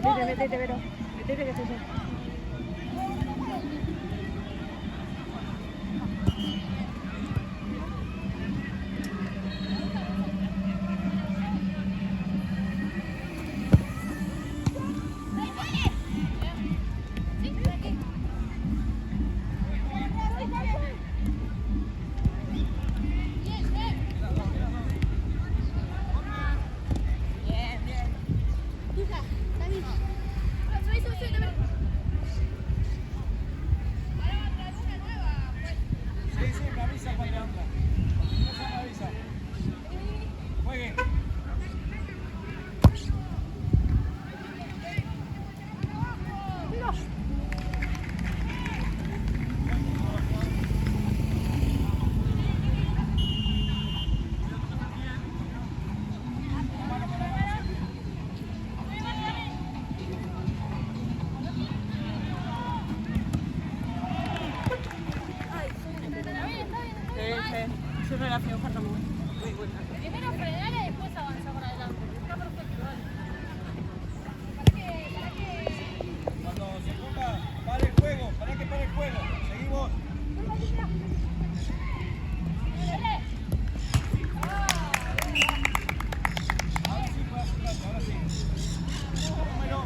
Metete, Vero. Metete que estoy yo. Su relación falta muy buena. Primero frenar y después avanzar para adelante. Está perfecto, vale. Cuando se ponga, para el juego, para que pare el juego. Seguimos. Ahora sí, ahora sí. Número.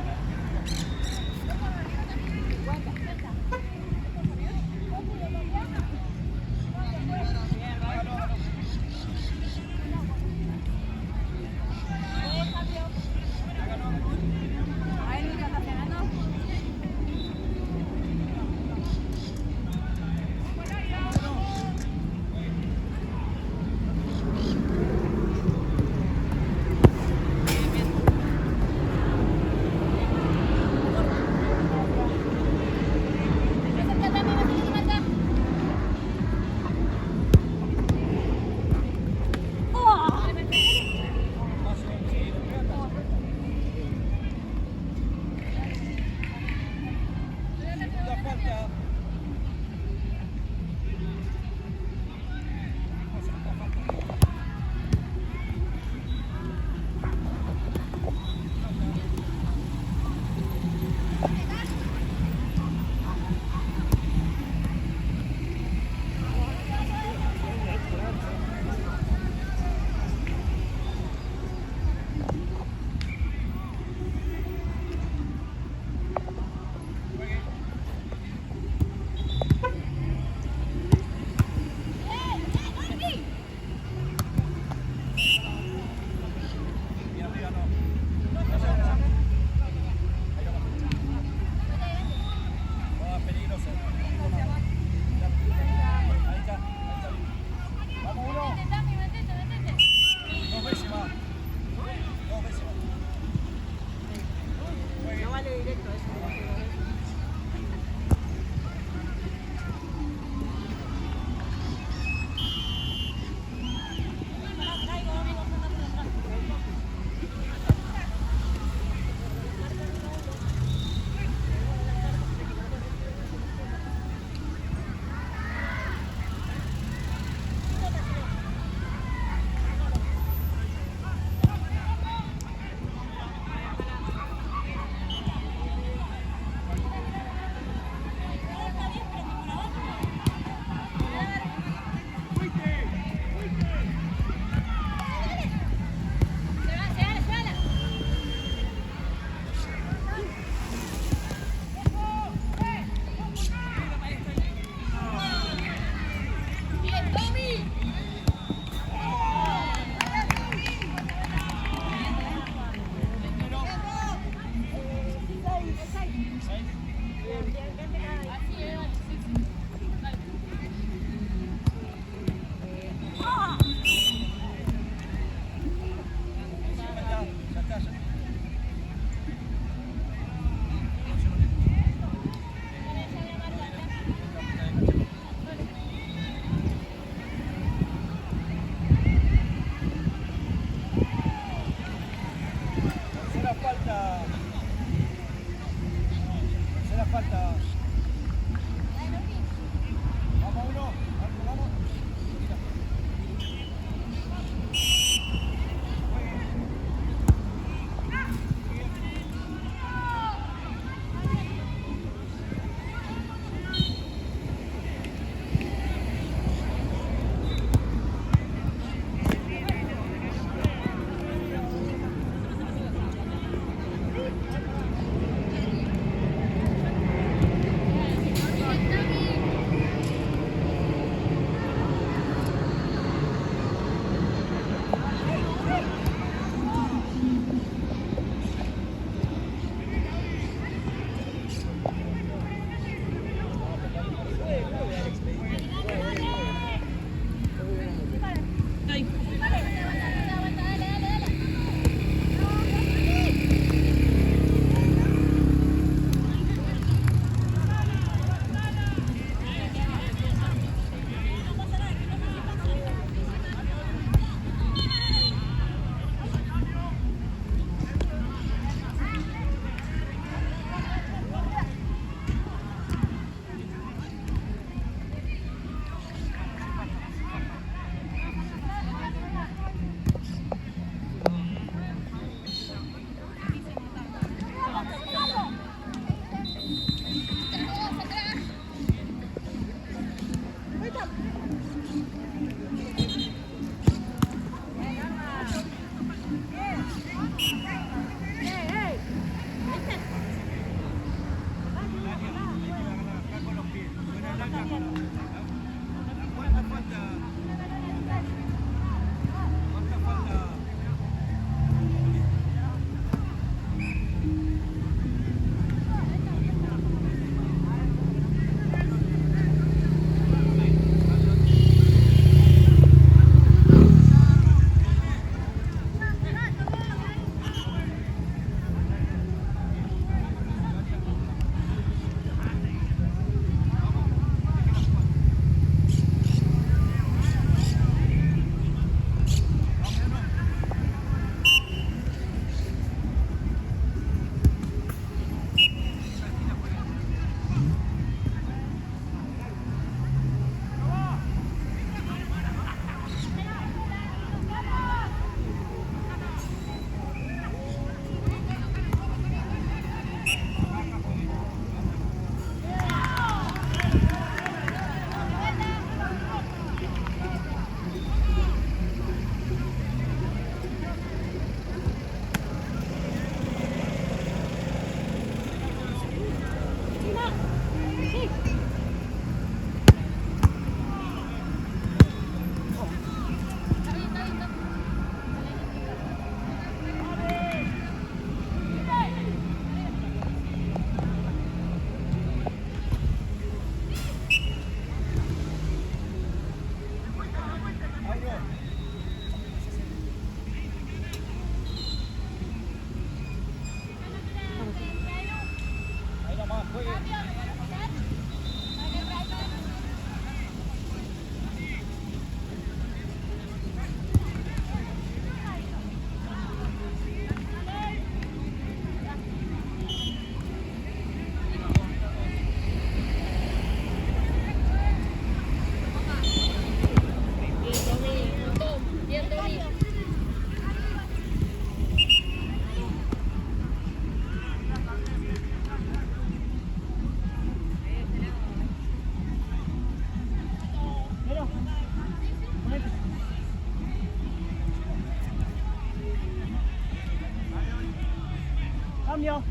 cambio.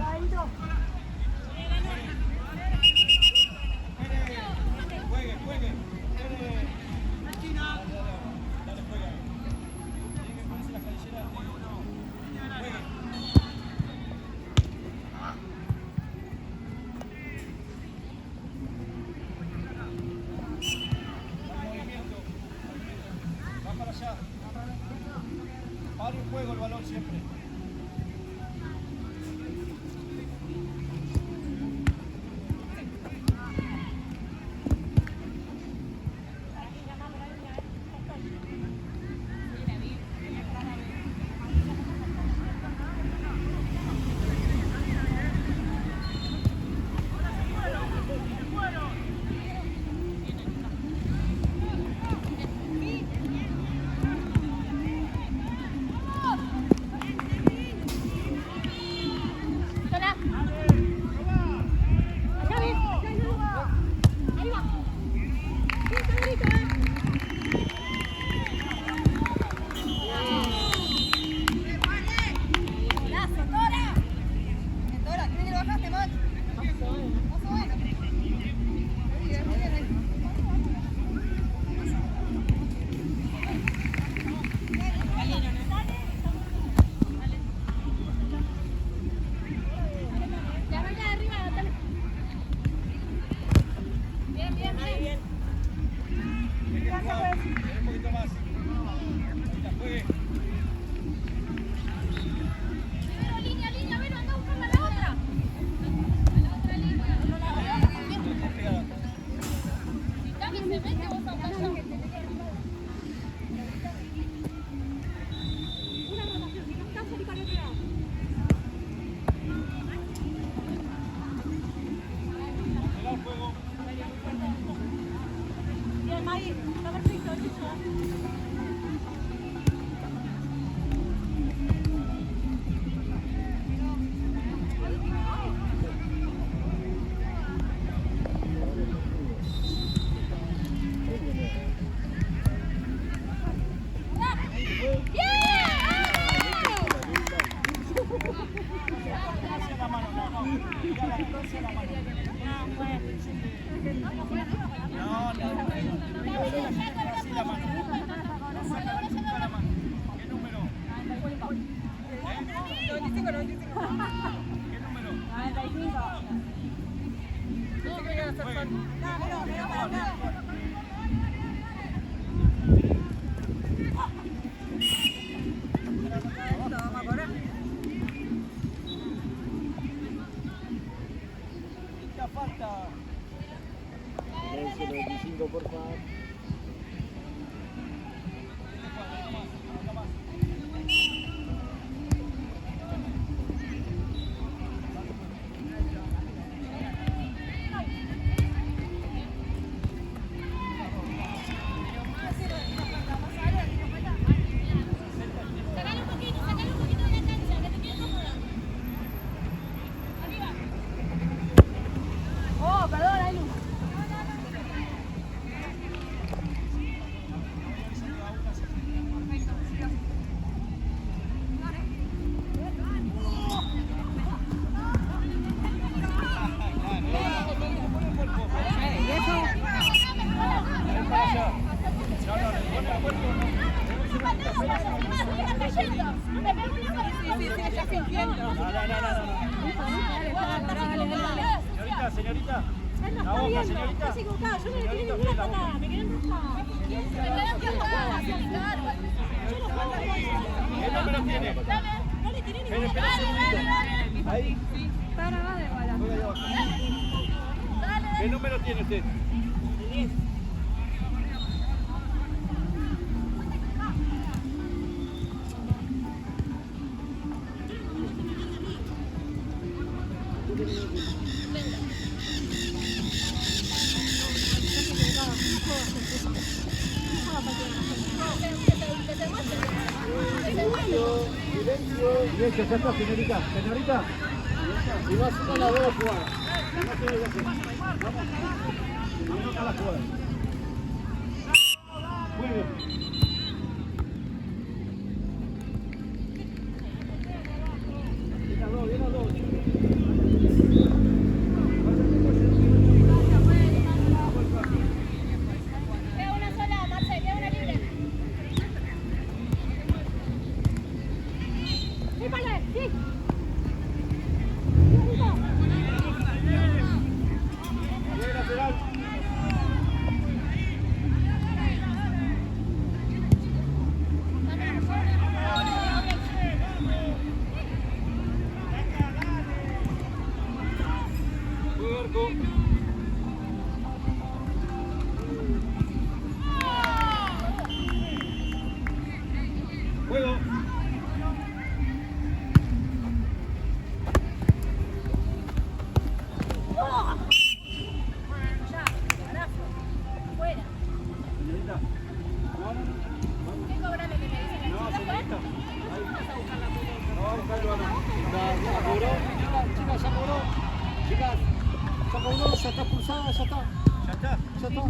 Adentro. Juegue, juegue. Dale, juega. Tiene que ponerse las callejeras. Juegue. Va para allá. Para el juego el balón siempre. Un poquito más. Ya juegue. Línea, ven, anda a buscarla a la otra. A la otra línea. Si Cami se mete, vos andás yo. Una rotación, si no estás, salí para el otro lado. Pegar el juego. Bien, Maggie, está perfecto, es eso. Hacia la mano, no. Ya la hacia la mano. No, así la mano. Saca la mano. ¿Qué número? 95, 95. ¿Qué número? 95. Juegue. Mucha falta. Silencio, 95, por favor. Sacale un poquito de la cancha, que te quede cómoda. Arriba. Oh, perdón, Ailu. Señorita. La boca, señorita. Yo no le tiré ninguna patada, me quedé enroscada. ¿Qué número tiene? No le tiré ninguna Espera un segundito. Ahí. Está grabada igual. Juega ahí abajo. ¿Qué número tiene usted? 10. Silencio, ya está, señorita. Señorita. Si vas con la voz, jugada. No se vaya a hacer. Vamos. Si no, la jugada. Juegue. Queda una sola, Marce, queda una libre. ¡Sí, vale! ¡Sí! Bien, lateral. Arco. Juego. Fuera. Señorita. ¿Qué cobra lo que me dicen? No, señorita. No, vamos a buscar el balón. Ya cobró. Chicas, ya cobró. Chicas, ya cobró, ya está expulsada, ya está. Ya está. Ya está.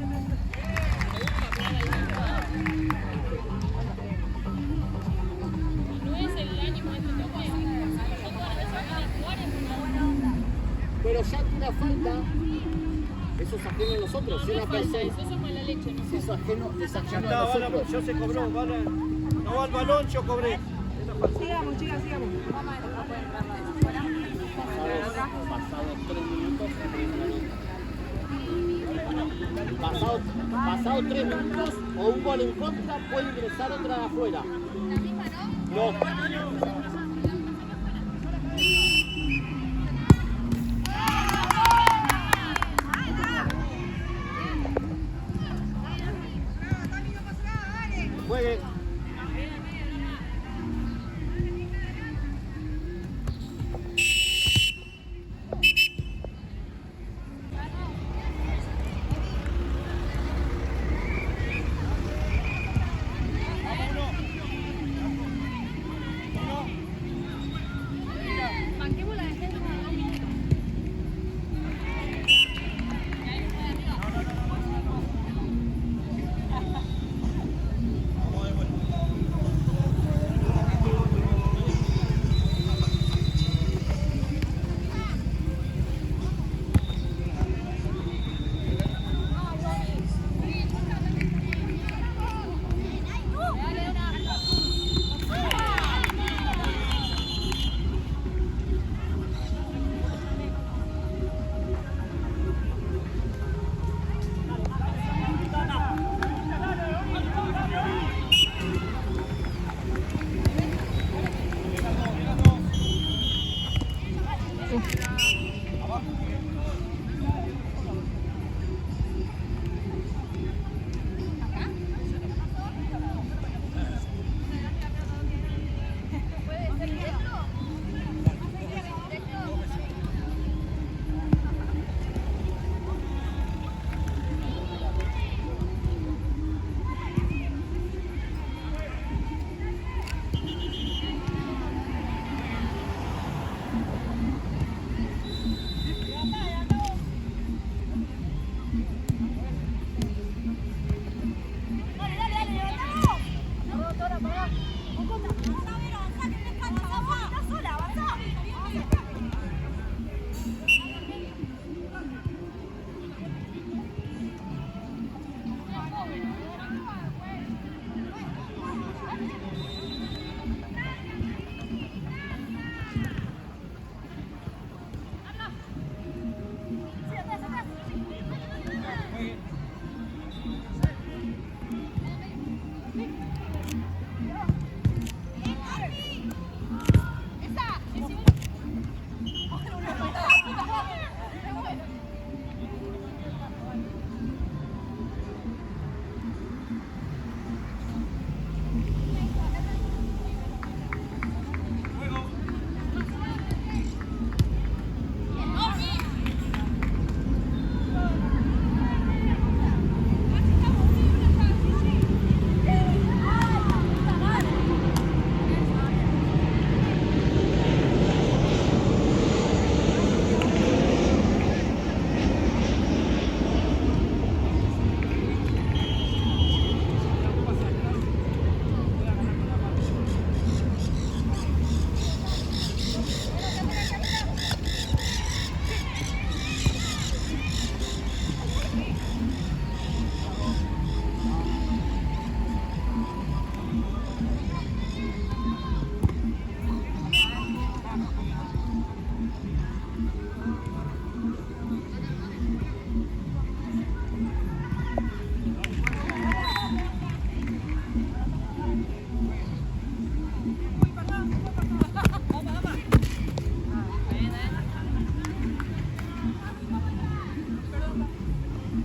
No es el ánimo de este torneo. Son todas las veces que van a jugar en una buena onda. Pero ya que una falta, eso es ajeno a nosotros. Si una persona. Eso es mala leche, no sé. Eso es ajeno Ya a está, nosotros. ya se cobró. No va el balón, yo cobré. Sigamos, chicas, sigamos. Vamos a ver, no puede entrar nada afuera. Pasados 3 minutos. Pasados 3 minutos o un gol en contra, puede ingresar otra de afuera. La misma, ¿no? No. Juegue. Banquemos la defensa para 2 minutos.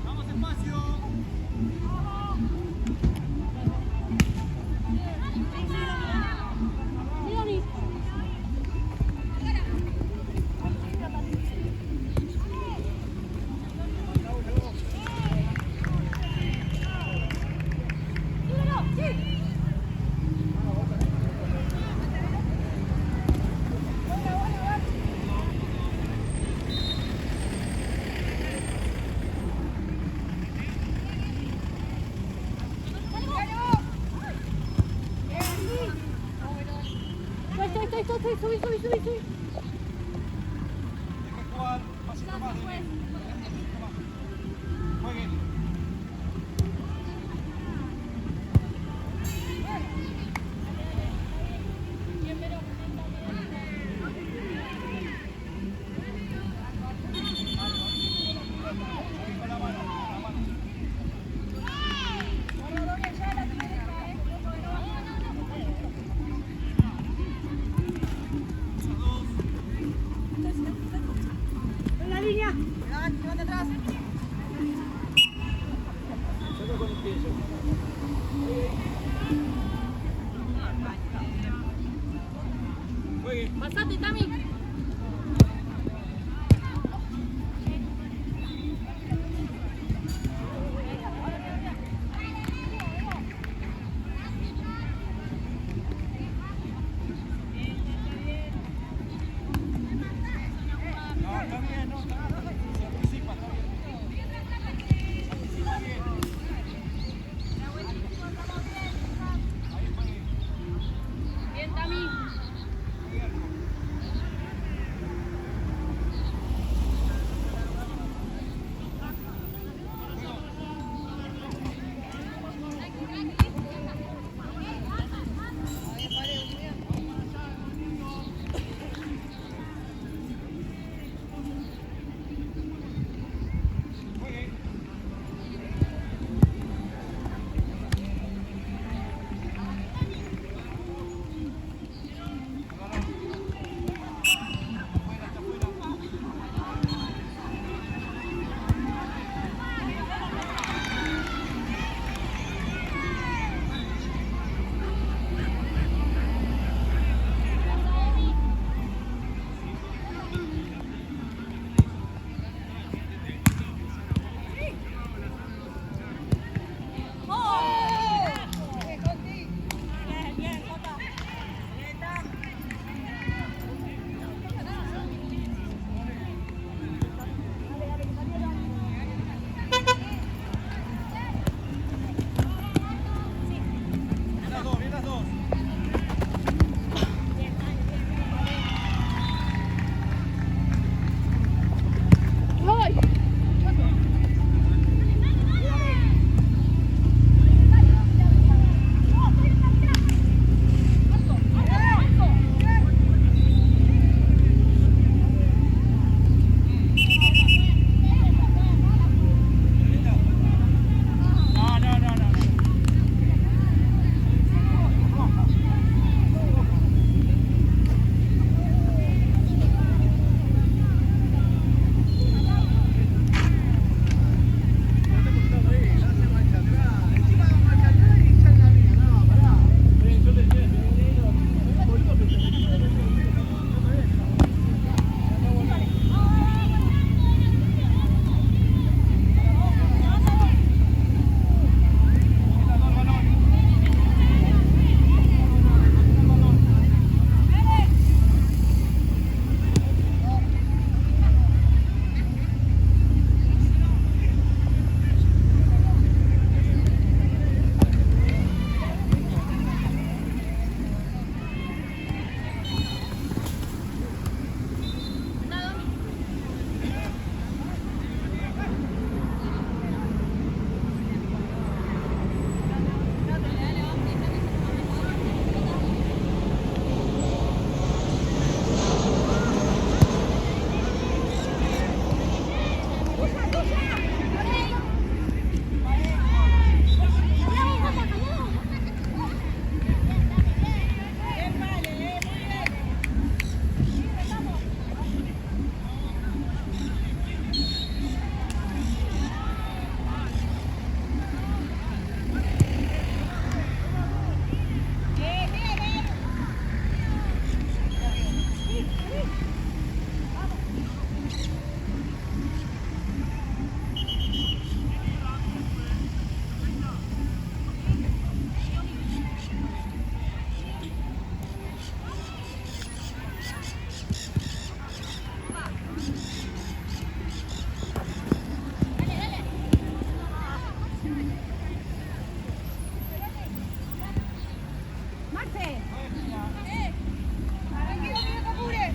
Vamos espacio. Subí. Hay que jugar un pasito más. Jueguen. En la línea. Llévate atrás. Saca con el pie. Jueguen. Pasate, Tami. No, está bien, no, está bien. Se anticipa, está bien. Se anticipa bien. Ahí jueguen. Bien, Tami. Jueguen. Sí. Tranquilo, que no te apures.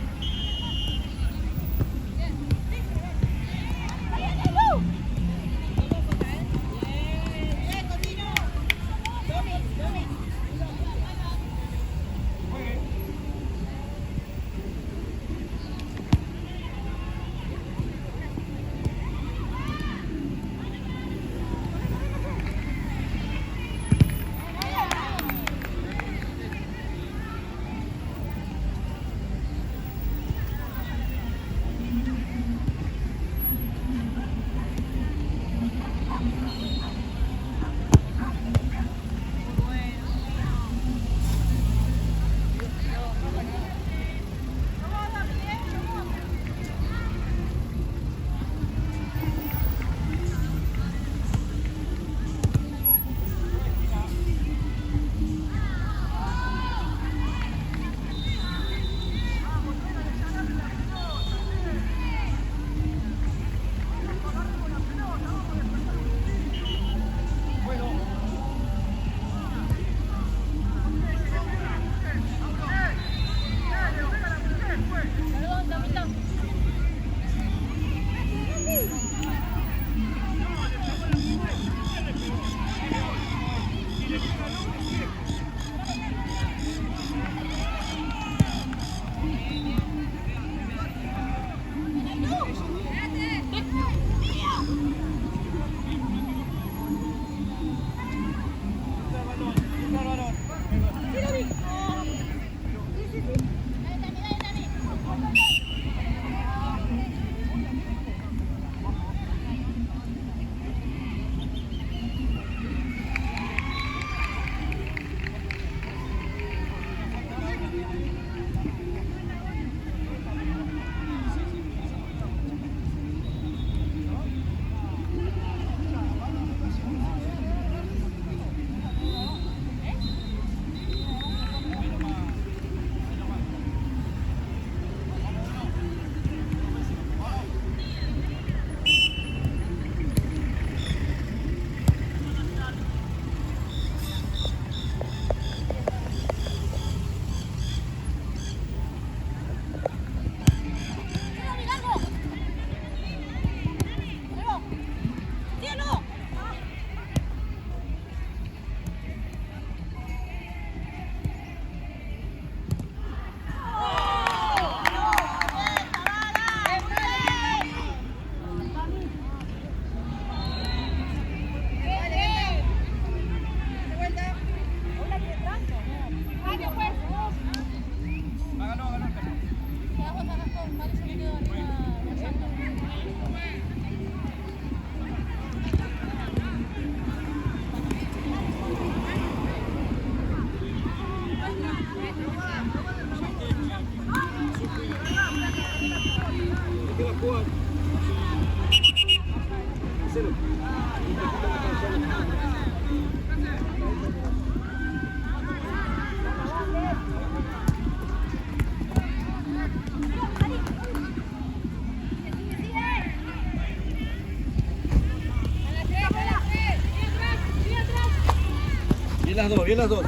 Bien las dos, bien las dos.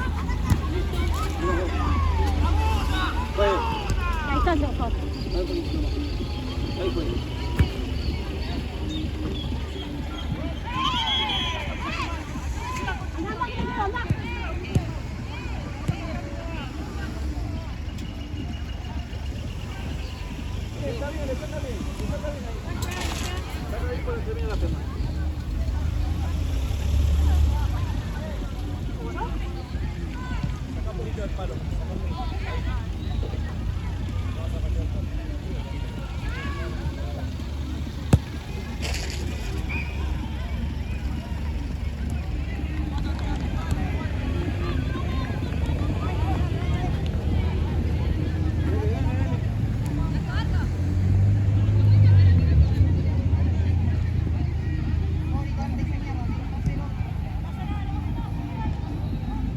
Ahí están los otros. Ahí fue. Está bien, está bien. Está ahí por el terminar la pena. Saca un poquito del palo.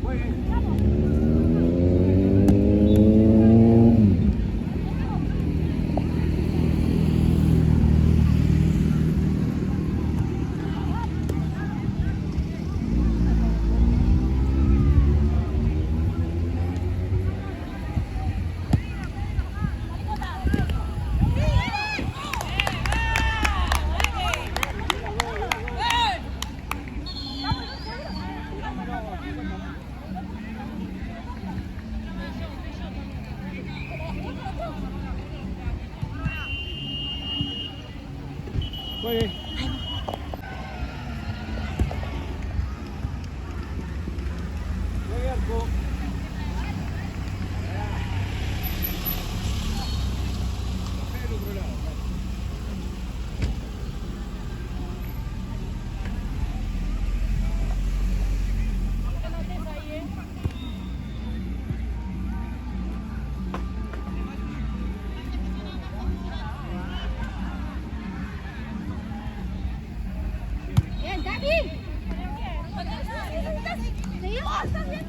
Muy bien. Juegue. Juegue arco. Del otro lado. Bien, Gaby. Seguimos, ¿estás bien?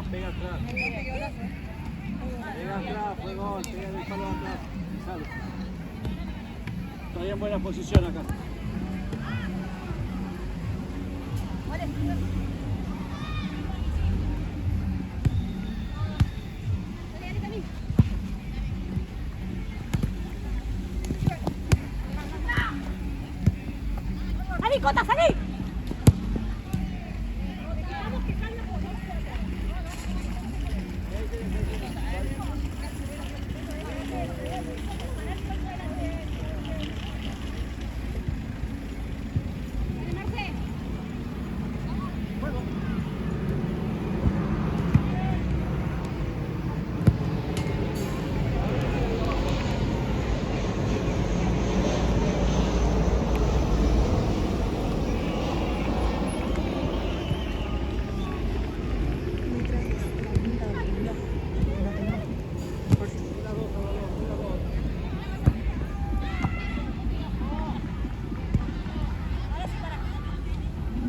Pega atrás. Pega atrás, fue gol, pega el palo atrás. Sale. Todavía en buena posición acá. ¡Salí, Cota, salí!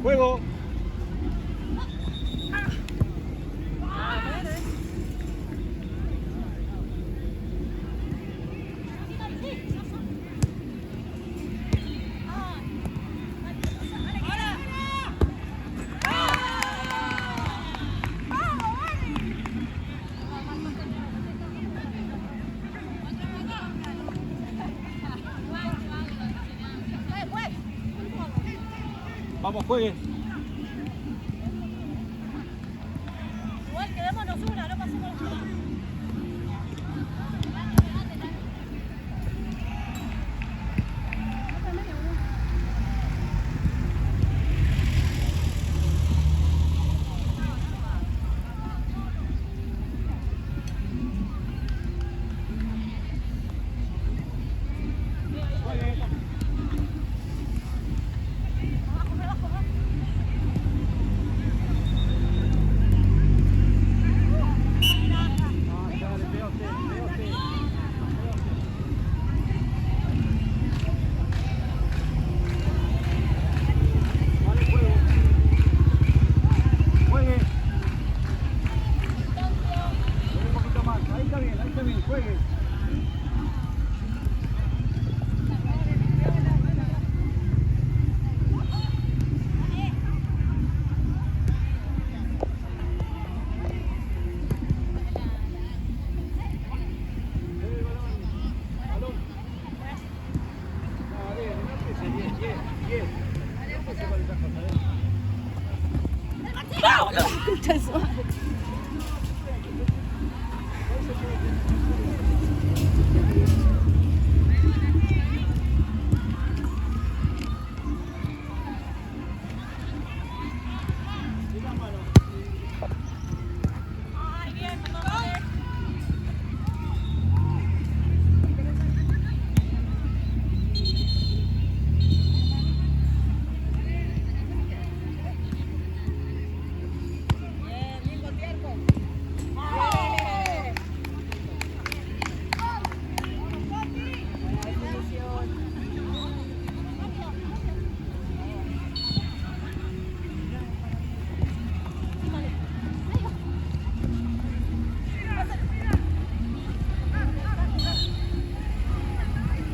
Juego. Vamos, juegue. Igual quedémonos una, no pasemos una.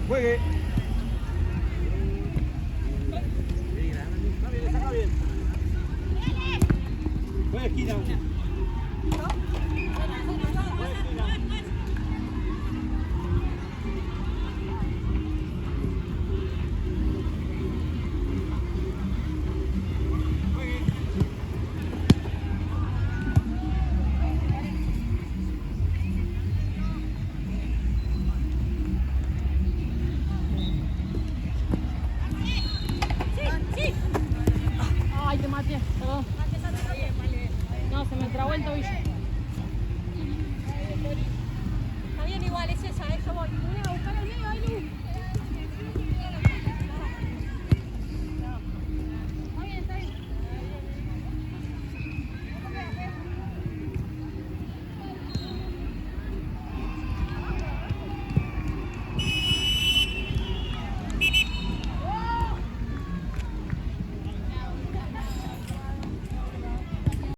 Juegue. Está bien, está bien. Juegue esquina. yo voy. Una